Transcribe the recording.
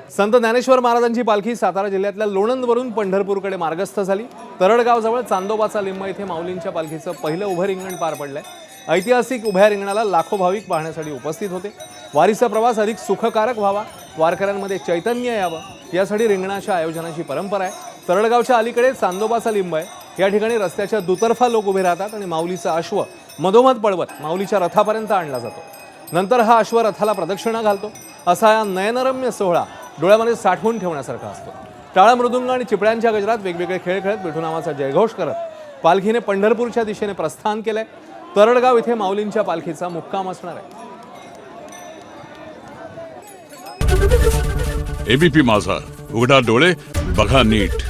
संत ज्ञानेश्वर महाराजांची पालखी सातारा जिल्ह्यातल्या लोणंदवरून पंढरपूरकडे मार्गस्थ झाली। तरडगावजवळ चांदोबाचा लिंब येथे माऊलींच्या पालखीचं पहिलं उभं रिंगण पार पडलंय। ऐतिहासिक उभ्या रिंगणाला लाखो भाविक पाहण्यासाठी उपस्थित होते। वारीचा प्रवास अधिक सुखकारक व्हावा, वारकऱ्यांमध्ये चैतन्य यावं यासाठी रिंगणाच्या आयोजनाची परंपरा आहे। तरडगावच्या अलीकडे चांदोबाचा लिंब आहे। या ठिकाणी रस्त्याच्या दुतर्फा लोक उभे राहतात आणि माऊलीचा अश्व मधोमध पळवत माऊलीच्या रथापर्यंत आणला जातो। नंतर हा अश्व रथाला प्रदक्षिणा घालतो। असा हा नयनरम्य सोहळा डोळ्यामध्ये साठवून ठेवण्यासारखा असतो। टाळ मृदुंग आणि चिपळ्यांच्या गजरात वेगवेगळे खेळ खेळत विठुनामाचा जयघोष करत पालखीने पंढरपूरच्या दिशेने प्रस्थान केलंय। तरडगाव इथे माऊलींच्या पालखीचा मुक्काम असणार आहे। एबीपी माझा, उघडा डोळे बघा नीट।